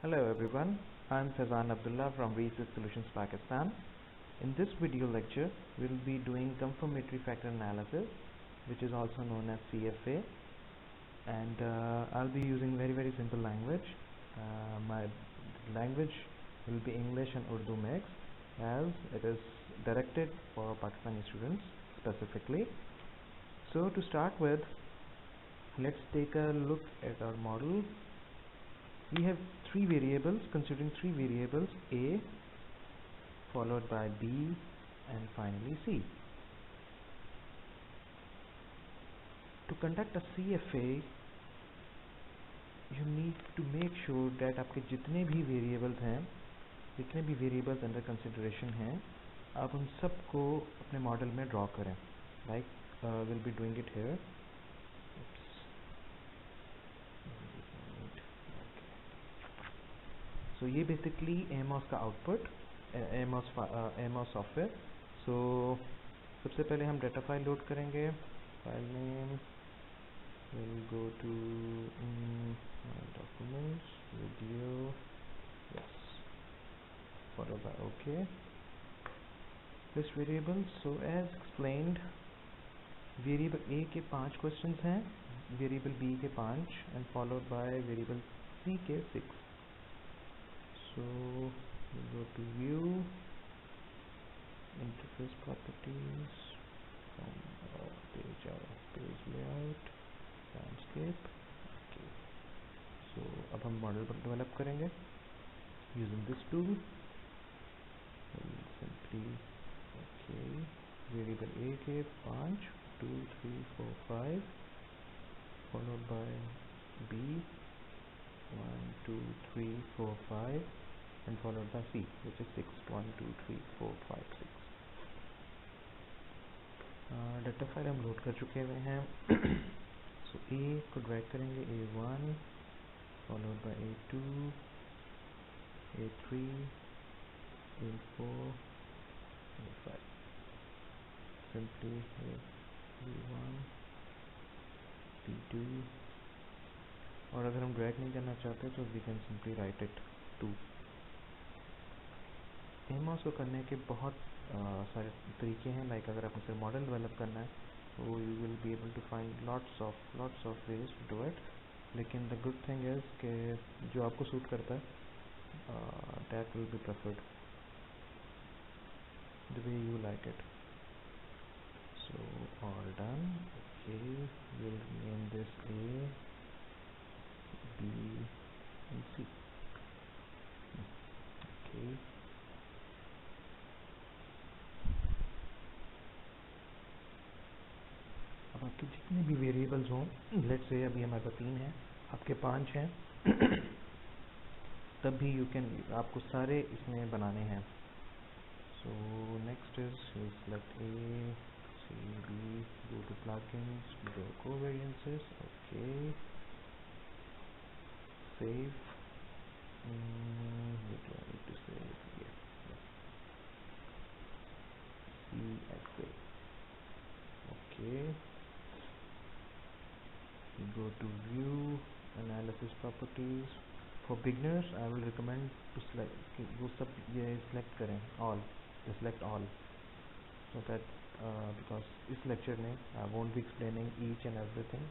Hello everyone, I'm Faizan Abdullah from Research Solutions Pakistan. In this video lecture, we'll be doing confirmatory factor analysis, which is also known as CFA, and I'll be using very simple language. My language will be English and Urdu mix, as it is directed for Pakistani students specifically. So to start with, let's take a look at our model. We have three variables, considering three variables: A followed by B and finally C. To conduct a CFA, you need to make sure that आपके जितने भी variables हैं, जितने भी variables under consideration हैं, आप उन सब को अपने मॉडल में ड्रॉ करें. Like we'll be doing it here. So ये basically AMOS का output, AMOS software. So सबसे पहले हम data file load करेंगे. File name, we'll go to documents, video, yes, followed by OK. List variables. So as explained, variable A के 5 questions हैं, variable B के 5 and followed by variable C के 6. So we go to view, interface properties, from page layout, landscape. Okay. So अब हम model पर develop करेंगे using this tool. We'll simply variable A के 5, 2, 3, 4, 5, followed by B 1, 2, 3, 4, 5 and followed by C, which is 6, 1, 2, 3, 4, 5, 6. Data file हम load कर चुके हुए हैं. So A को ड्रैग करेंगे, A1 followed by A2, A3, A4, A5. Simply here B1, B2, और अगर हम ड्रैग नहीं करना चाहते तो we can simply write it 2. AMOS को करने के बहुत सारे तरीके हैं. लाइक अगर आप उसे मॉडल डेवलप करना है तो you will be able to find lots of ways to do it. लेकिन the good thing is कि जो आपको सूट करता है that will be preferred the way you like it. So all done. Okay, we'll name this A, B and C. Okay. अब आपके जितने भी वेरिएबल्स हों, लेट्स से अभी हमारे पास 3 हैं, आपके 5 हैं, तब भी आपको सारे इसमें बनाने हैं. So next is you select A, C, B, go to plugins, go covariances. Okay, save. What do I need to save here? CFA. Okay, we go to view, analysis properties. For beginners I will recommend to select वो सब ये select करें all, select all, so that because इस lecture में I won't be explaining each and everything,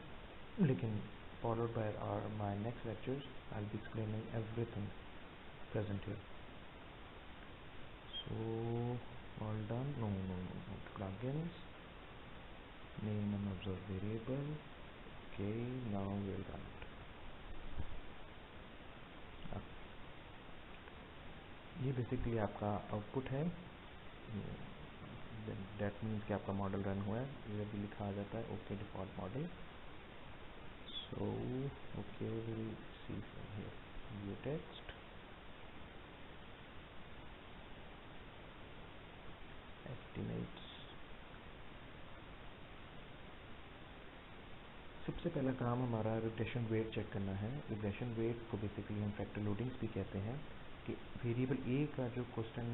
लेकिन followed by my next lectures I'll be explaining everything present here. So all done. No, plugins, name and observe variable. Okay, now we'll run it. ये basically आपका output है. That means कि आपका model run हुआ है. ये भी लिखा आ जाता है okay default model. So okay, will see from here view text, estimates. सबसे पहला काम हमारा रिग्रेशन वेट चेक करना है. रिग्रेशन वेट को बेसिकली हम फैक्टर लोडिंग्स भी कहते हैं कि वेरिएबल A का जो क्वेश्चन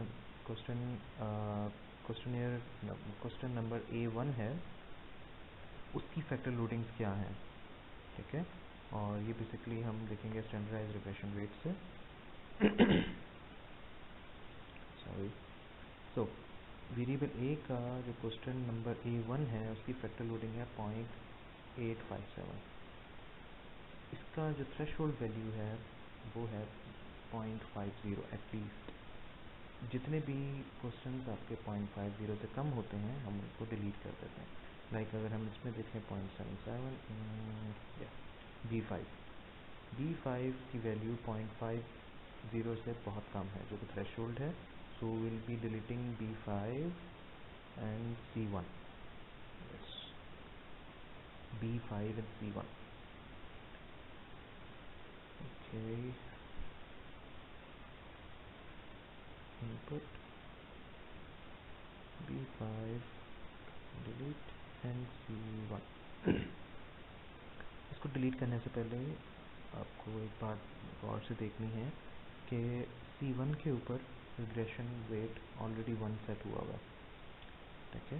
नंबर A1 है उसकी फैक्टर लोडिंग्स क्या हैं. ठीक है, और ये बेसिकली हम देखेंगे स्टैंडर्डाइज रिग्रेशन वेट से. सॉरी। सो वेरिएबल ए का जो क्वेश्चन नंबर A1 है उसकी फैक्टर लोडिंग है 0.857। इसका जो थ्रेशोल्ड वैल्यू है वो है 0.50 एटलीस्ट। जितने भी क्वेश्चंस आपके 0.50 से कम होते हैं हम उनको डिलीट कर देते हैं। लाइक अगर हम इसमें देखें 0.77 B5 की वैल्यू 0.50 से बहुत कम है जो कि थ्रेशोल्ड है। So will be deleting B5 and C1। Yes, B5 and C1। Okay, input B5 delete and C1। इसको डिलीट करने से पहले आपको एक बात गौर से देखनी है कि C1 के ऊपर रिग्रेशन वेट ऑलरेडी 1 सेट हुआ हुआ है, ठीक है।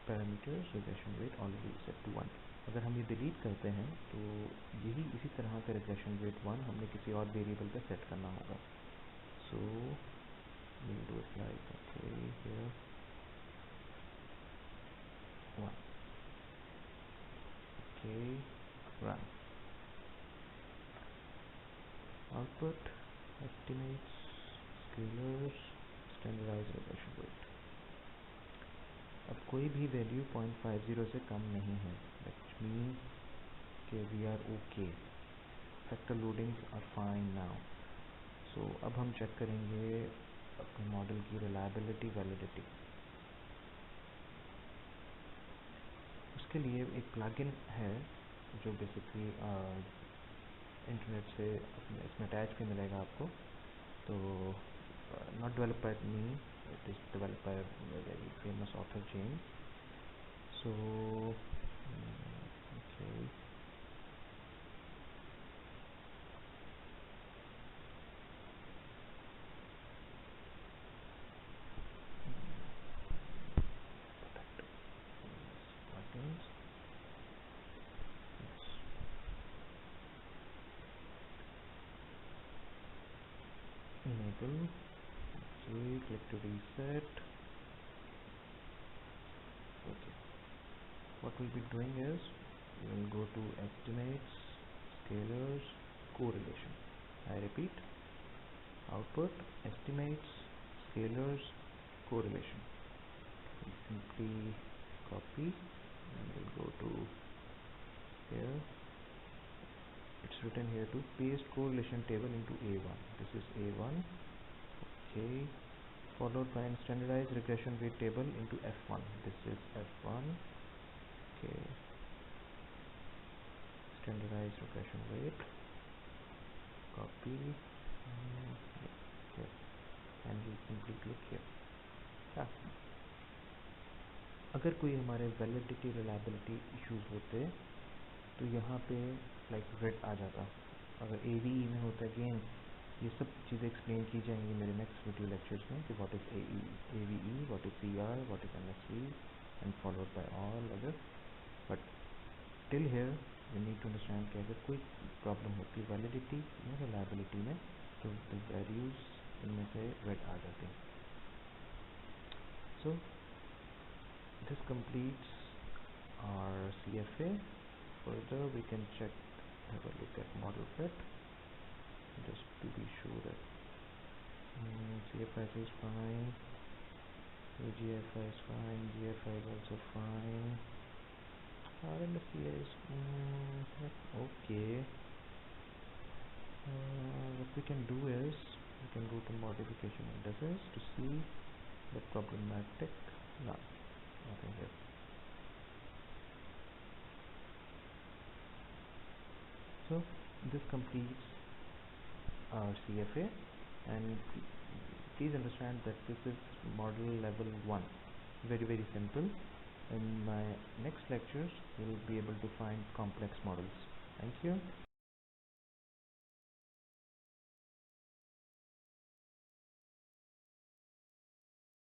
Parameters regression weight already set to 1। अगर हम ये डिलीट करते हैं तो यही इसी तरह का रिग्रेशन वेट 1 हमने किसी और वेरिएबल पे सेट करना होगा। सो we'll do it like okay here 1। okay, run। output estimates scalars standardized regression rate। अब कोई भी वैल्यू 0.50 से कम नहीं है, which means कि we are okay, factor loadings are fine now। so अब हम चेक करेंगे अपने मॉडल की रिलायबिलिटी, वैलिडिटी। उसके लिए एक प्लगइन है जो बेसिकली इंटरनेट से इसमें अटैच भी मिलेगा आपको। तो not developed by me, it is developed by very famous author James. So okay, enable, okay, click to reset। okay, what we'll be doing is we'll go to estimates, scalars, correlation। I repeat, output estimates, scalars, correlation। we'll simply copy and we'll go to here, it's written here to paste correlation table into A1। this is A1, okay, followed by standardized regression weight table into F1। this is F1, okay, standardized regression weight, copy here and we simply click here। अगर कोई हमारे validity, reliability issues होते तो यहाँ पे like red आ जाता। अगर AVE में होता अगेन ये सब चीज़ें एक्सप्लेन की जाएंगी मेरे नेक्स्ट वीडियो लेक्चर्स में कि what is AVE, what is CR, what is MSV and followed by all other. But till here you need to understand कि अगर कोई प्रॉब्लम होती है वैलिडिटी या रिलायबिलिटी में तो द वैल्यूज़ इनमें से रेड आ जाते हैं। So this completes our CFA। further we can check, have a look at model fit just to be sure that CFI is fine, GFI is fine, GFI is also fine, RMSE is okay। what we can do is we can go to modification indices to see the problematic, no, nothing here। so this completes our CFA and please understand that this is model level 1, very simple। in my next lectures we will be able to find complex models। thank you।